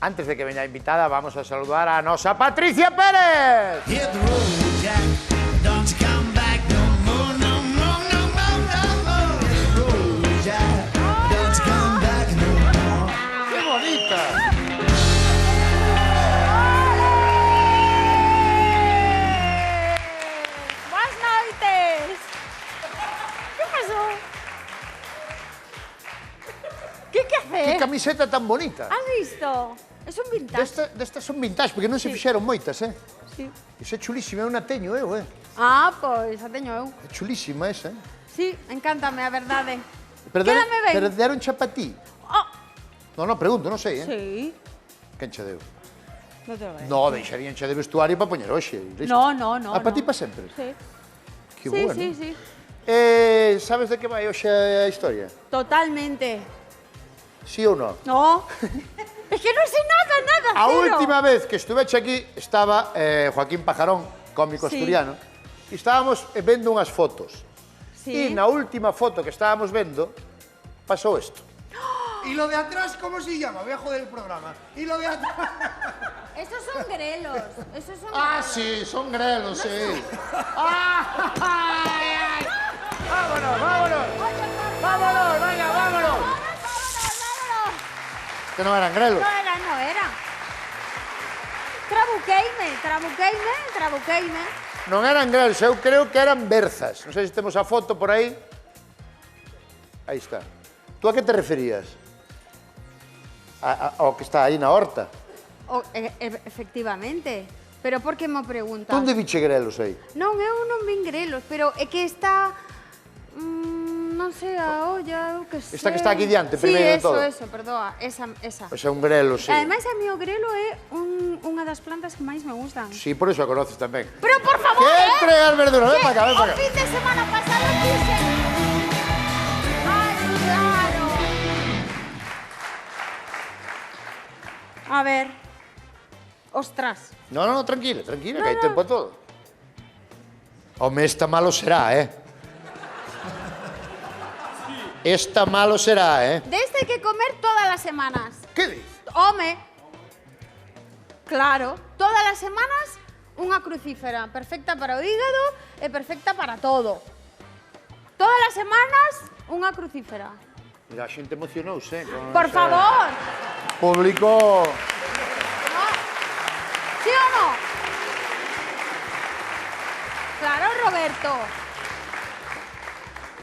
Antes de que veña a invitada, vamos a saludar a nosa Patricia Pérez. Hit the road, Jack. Don't you come back no more, no more, no more, no more. Hit the road, Jack. Don't you come back no more. ¡Qué bonita! Buenas noites. ¿Qué pasó? ¿Qué hace? Que camiseta tan bonita. ¿Has visto? Es un vintage. Destas son vintage, porque non se fixeron moitas, Sí. Iso é chulísima, é unha teño eu, Ah, pois, a teño eu. É chulísima esa, Sí, encántame, a verdade. Perderon, Quédame ben. perderon xa pa ti? Oh, Non, pregunto, non sei, sí. Quen che deu? No te lo veo. No, deixarían xa de vestuario para poñer hoxe. listo. No. Pa ti no. pa sempre? Sí. Que Sí, bueno. sí. Sabes de que vai hoxe a historia? Totalmente. Sí ou non? No. Es que no sé nada, A cero. última vez que estuveche aquí estaba Joaquín Pajarón, cómico Sí. asturiano, e estábamos vendo unhas fotos. E Sí. na última foto que estábamos vendo, pasou isto. ¿Y lo de atrás cómo se llama? Voy a joder el programa. ¿Y lo de atrás? Esos son grelos. Esos son Ah, grelos. sí, son grelos, sí. ¡Ah! ¡Ay, ay! ¡Vámonos, vámonos! ¡Vámonos, venga, vámonos! Vámonos. Que non eran grelos. No era. Trabuqueime. Non eran grelos, eu creo que eran berzas. Non sei se temos a foto por aí. Aí está. Tú a que te referías? Ao que está aí na horta. Efectivamente. Pero por que mo preguntas? Tú onde viche grelos aí? Non, eu non vin grelos, pero é que está... non sei, a olla, eu que sei... Esta que está aquí diante, primeiro de todo. Sí, eso, perdoa, esa. Pois é un grelo, sí. Ademais, a mí o grelo é unha das plantas que máis me gustan. Sí, por eso a conoces tamén. Pero, por favor, Que entre as verduras, ven para acá, ven O para acá. fin de semana pasado dixen... Ai, claro. A ver... Ostras. No, tranquila, que hai tempo a todo. Home, esta malo será, Esta malo será, De este hai que comer todas as semanas. Que dices? Home. Claro, todas as semanas unha crucífera, perfecta para o hígado e perfecta para todo. Todas as semanas unha crucífera. Mira, a xente emocionouse, Por favor. Público... ¿Sí o no? Claro, Roberto.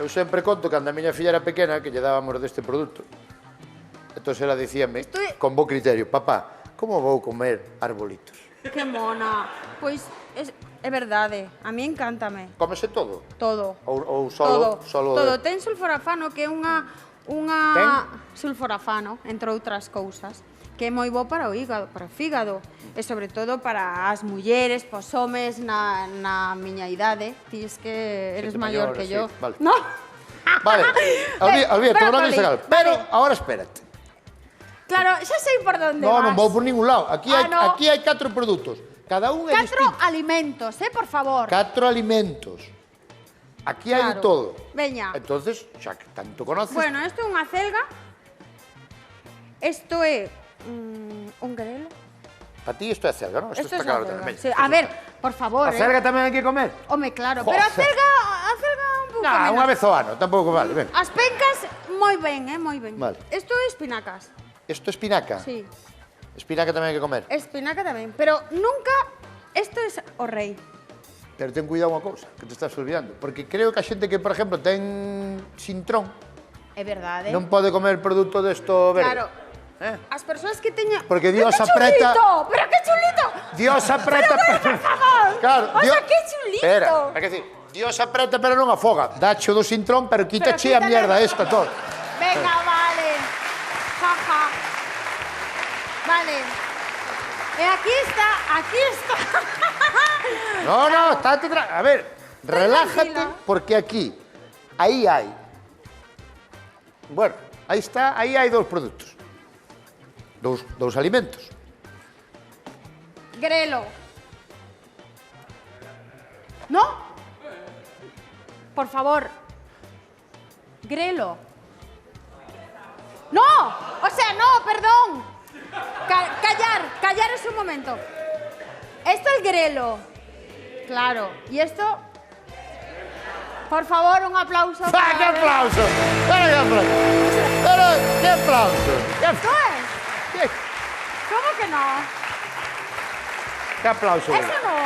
Eu sempre conto cando a miña filla era pequena que lle dábamos deste produto. Entón ela dicíame, con bo criterio, papá, como vou comer arbolitos? Que mona. Pois é verdade, a mí encántame. Cómese todo? Todo. Ou solo... Todo. Ten sulforafano, que é unha... Ten? Sulforafano, entre outras cousas, que é moi bo para o hígado, para o fígado, e sobre todo para as mulleres, pos homes na miña idade. Ti es que eres maior que yo. Sí, vale. No. Vale, olvídate, non brócoli. é legal. Pero, ahora espérate. Claro, xa sei por onde vas. Non vou por ningún lado. Aquí no. hai 4 produtos. Cada un é 4 distinto. alimentos, por favor. 4 alimentos. Aquí hai de Claro. todo. Veña. Entonces, xa que tanto conoces... Bueno, isto é unha celga. Isto é un grelo. Para ti isto é celga, non? Isto Esto está es claro una tamén. celga. Sí, a ver, por favor. A celga tamén hai que comer? Home, claro. Joder. Pero a celga un pouco Nah, menos. unha vez ao ano, tampouco vale, ven. As pencas, moi ben, moi ben. Vale. Isto é espinacas. Isto é espinaca? Sí, Espinaca tamén hai que comer. espinaca tamén. Pero nunca, isto é o rei. Pero ten cuidado unha cousa, que te estás olvidando. Porque creo que a xente que, por exemplo, ten sintrón, É verdade. non pode comer produto desto verde. Claro. As persoas que teñan... Porque Dios Pero que apreta- chulito! Pero que chulito! Dios apreta... Pero, por favor! Claro, O sea, que chulito! Espera, hai que decir, Dios apreta pero non afoga. Dacho do sintrón, pero quítache a quítale- mierda esta todo. Venga, vale. Jaja. Vale. E aquí está. No, estate a ver, relájate, tranquila. porque aquí, aí hai. Bueno, aí está, aí hai dous produtos. Dous alimentos. Grelo. ¿No? Por favor. Grelo. ¡No! O sea, no, perdón. callar es un momento. Esto es grelo. Claro. Y esto... Por favor, un aplauso. ¡Ah, qué aplauso! ¡Pero qué aplauso! ¡Pero qué aplauso! ¿Esto es? ¿Qué, ¿Cómo que no? qué aplauso? ¿Eso no?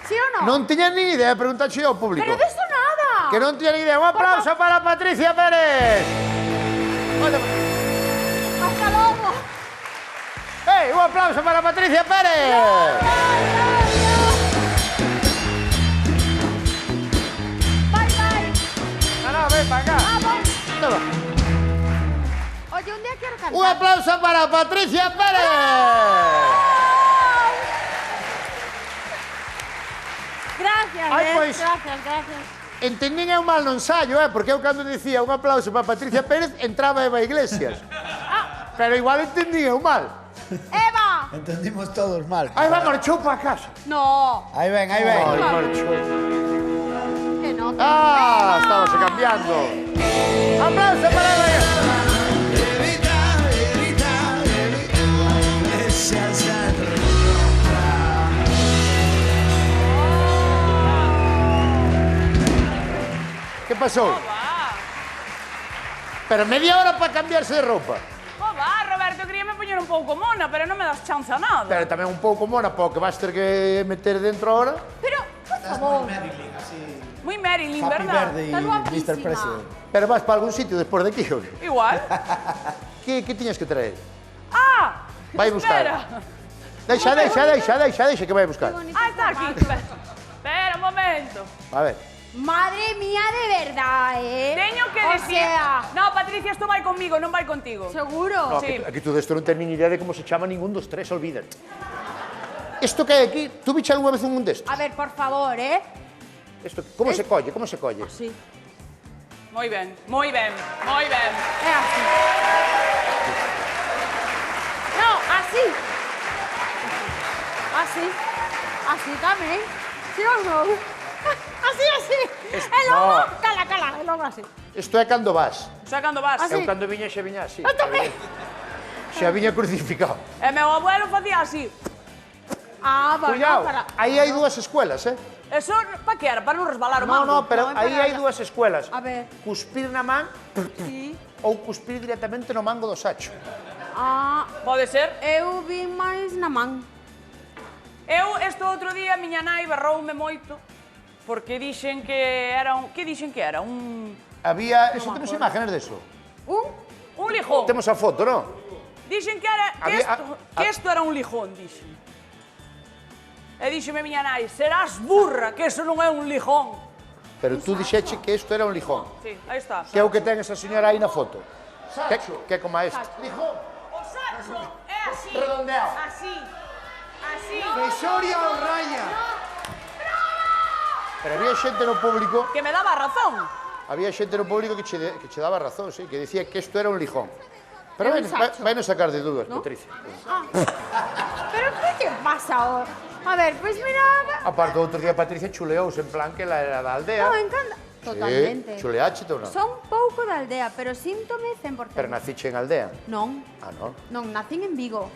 ¿Sí o no? Non tiña ni idea, preguntaxe ao público. Pero de eso nada. Que non tiña ni idea. Un aplauso para Patricia Pérez. Hasta luego. ¡Hey! Un aplauso para Patricia Pérez. Bye, bye. No, ven para acá. Vamos. Toma. Oye, un día quiero cantar. Un aplauso para Patricia Pérez. Gracias, Ai, pois. gracias. Entendín eu mal no ensayo, porque eu cando dicía un aplauso para Patricia Pérez entraba Eva Iglesias. Pero igual entendín eu mal. ¡Eva! Entendimos todos mal. Aí va, marchou para casa. No. Ahí ven, ahí ven. Ai, marchou. Que no. Ah, estamos cambiando. Aplauso para Eva Iglesias. Que pasou? Pero media hora para cambiarse de roupa. Roberto, queríame poñer un pouco mona, pero non me das chance a nada. Pero tamén un pouco mona, para o que vas ter que meter dentro ahora. Pero, por favor. Muy Marilyn, Happy ¿verdad? birthday, Estás guapísima. Mr. President. Pero vas para algún sitio despois de aquí, ou que? Igual. Que tiñas que traer? Ah, Vai buscar. Deixa que vai buscar. Ah, está aquí. Espera un momento. A ver. Madre mía, de verdad, ¿eh? Teño que o decir... sea, No, Patricia, esto vai conmigo, non vai contigo. ¿seguro? No, Sí. aquí tú de esto non tens nin idea de como se chama ningún dos tres, olvídate. Esto que hai aquí, tú bicha alguna vez un destos? A ver, por favor, ¿eh? Esto, como se colle, como se colle? Sí. Moi ben, moi ben, moi ben. Es así. No, así. Así. Así también. ¿Sí o no? Así. El lomo, no. cala, el lomo así. Isto é cando vas. Xa cando vas. Así. Eu cando viña xa viña así. Eu tamén. Xa viña crucificado. E meu abuelo facía así. Ah, bueno, Cuidado, para... aí hai dúas escuelas, Eso, pa que era? Para non resbalar o No, mango. no, pero No, aí para hai allá. dúas escuelas. A ver. Cuspir na man Sí. ou cuspir directamente no mango do sacho. Ah, Pode ser. eu vi máis na man. Eu, este outro día, miña nai berroume moito porque dixen que era un... Que dixen que era? Un Había, eso temos imágenes deso. un lijón. Temos a foto, non? Dixen que era... Que isto era un lijón, dixen. E dixeme miña nai, serás burra, que eso non é un lijón. Pero tú dixeche que isto era un lijón. Sí, aí está. Que é o que ten esa señora aí na foto. Que é como a este. Lijón. O sacho é así. Redondeado. Así. Así. Fesoria o raya. Pero había xente no público, Que me daba razón. había xente no público que che daba razón, sí, que decía que isto era un lijón. Pero Era un sacho. vai nos sacar de dúdas, Patricia. Pero ¿qué te pasa ahora? A ver, pues mira... Aparte, outro día Patricia chuleouse en plan que ela era da aldea. No, me encanta. Totalmente. Sí, chuleáchete ou non? Son pouco da aldea, pero síntome 100%. Pero naciche en aldea. Non, Ah, non? non, nacín en Vigo.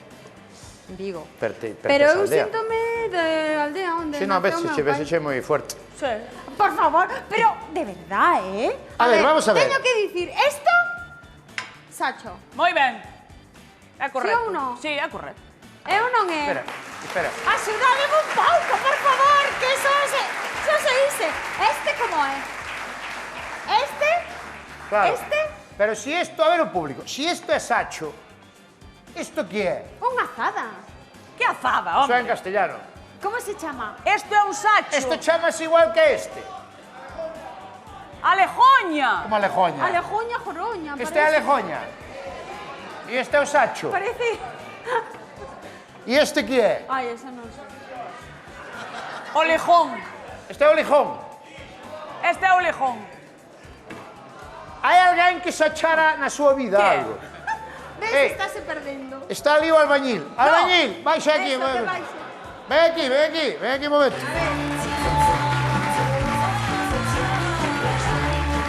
En Vigo. Pero Pero eu aldea. síntome de aldea onde Si, non, naceu meu pai. vexe moi fuerte. Sí. Por favor, pero de verdad, ¿eh? A ver, vamos a ver. Teño que dicir, esto, Sacho, Moi ben. É correcto. ou non? Sí, é correcto. eu non é... Espera. Axudademe un pouco, por favor, que eso se dice. Este como é? Este? Claro. Este? Pero si esto, a ver o público, si esto é sacho, isto que é? Unha azada. Que azada, Só en hombre. castellano. Como se chama? Isto é un sacho. Isto chamase igual que este. Alejoña. Como alejoña. Alejoña joroña. Este é alejoña. E este é o sacho. Parece... E este que é? Ai, esa non sei. O lijón. Este é o lijón. Este é o lijón. Hai alguén que se achara na súa vida Que? algo? Ves, estáse perdendo. Está ali o albañil. Albañil, baixa aquí. Eso, que baixe. Ven aquí un momento.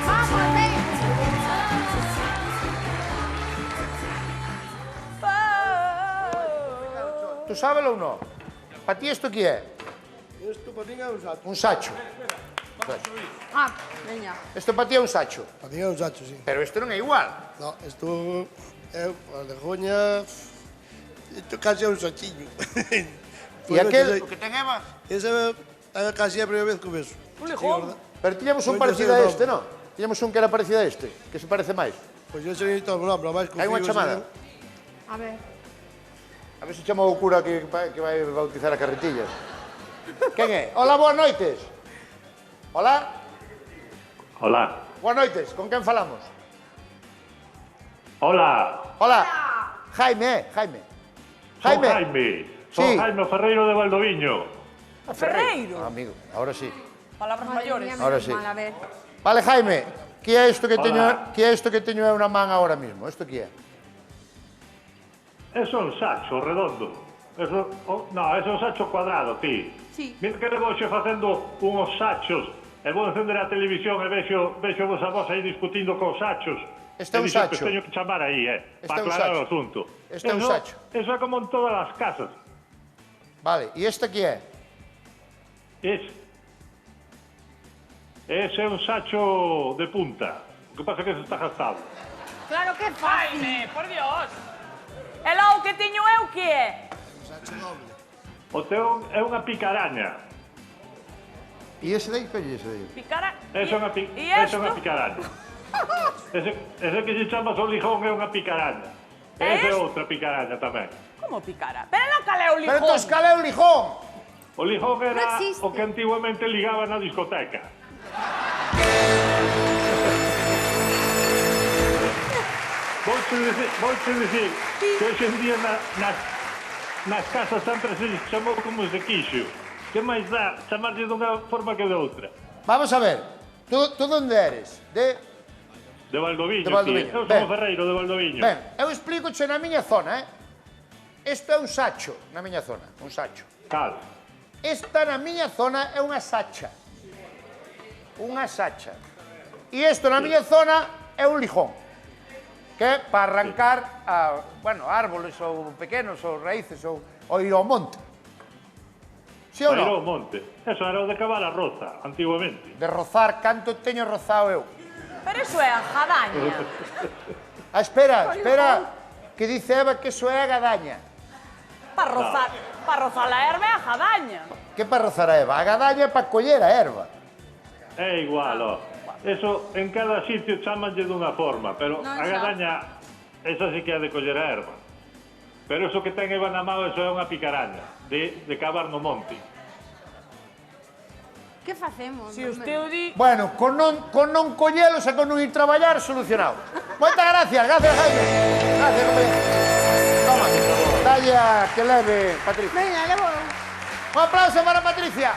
Vamos, ven. Tú sábelo ou non? Pa ti isto que é? Isto para min é un sacho. Un sacho. Ah, veña. Isto pa ti é un sacho. Para min é un sacho, sí. Pero isto non é igual. No, isto é a legoña... Isto casi é un sachiño. E aquel, o que ten Eva? Ese é casi a primeira vez que o beso. Un lijón. Pero tiñamos un Non lle sei parecido o a nome. este, non? Tiñamos un que era parecido a este, que se parece máis. Pois eu sei todo o nome, máis Hai unha chamada. A ver. A ver se chama o cura que vai bautizar a carretillas. Quen é? Hola, boas noites. Hola. Hola. Boas noites. Con quen falamos? Hola. Hola. Jaime, Jaime. Son Jaime. Son Sí. Jaime Ferreiro de Valdoviño. Ferreiro. Ah, amigo, ahora sí. Palabras Madre mayores. mía, Ahora menos sí. mal, a ver. Vale, Jaime, que é isto que Hola. teño eu na man ahora mismo? Isto que é? Eso é un sacho redondo. Eso, no, eso é un sacho cuadrado, ti. Sí. Mira que levo xe facendo unhos sachos e vou encender a televisión e vexo vos a vos aí discutindo con sachos. Este é E un dixo sacho. que teño que chamar aí, Este para é un aclarar sacho. o asunto. Este é un sacho. Eso é como en todas as casas. Vale, e esta que é? Ese é un sacho de punta. O que pasa é que se está gastado. Claro que é fácil. Jaime, por Dios. E lá o que teño eu que é? O teu é unha picaraña. E ese dai, colle ese dai. Picara... Esa é unha E esa é unha esto? picaraña. Ese que se chama o lijón é unha picaraña. E Esa é este? outra picaraña tamén. Como picara? Pero non calé o Pero lijón. entón, cal é o lijón? O lijón Non era existe. o que antiguamente ligaba na discoteca. Vouche dicir que hoxe en día nas casas sempre se chamou como se quixo. Que máis dá chamarlle dunha forma que de outra? Vamos a ver. Tú onde eres? De Valdoviño, De Valdoviño. tío. Eu Ben. son Ferreiro de Valdoviño. Ben, eu explícoche na miña zona, Isto é un sacho na miña zona, un sacho. Cal. Esta na miña zona é unha sacha. Unha sacha. E isto na miña zona é un lijón. Que é para arrancar árboles ou pequenos ou raíces ou ir ao monte. Si ou Para ir non? ao monte. Eso era o de cavar a roza, antiguamente. De rozar, canto teño rozado eu. Pero iso é a jadaña. Ah, espera, que dice Eva que iso é a gadaña. Para rozar a erva é a jadaña. Que para rozar a Eva? A gadaña é para coller a erva. É igual, ó. Eso en cada sitio chamanlle dunha forma, pero Non a xa. gadaña, esa sí que é de coller a erva. Pero eso que ten Eva na mão, eso é unha picaraña, de cavar no monte. Que facemos? Si Non usted o di... Bueno, con non collelos e con non ir traballar, solucionado. Moitas gracias, Jaime. Gracias, compañero. Toma, dalle a que leve, Patricia. Veña, levo. Un aplauso para Patricia.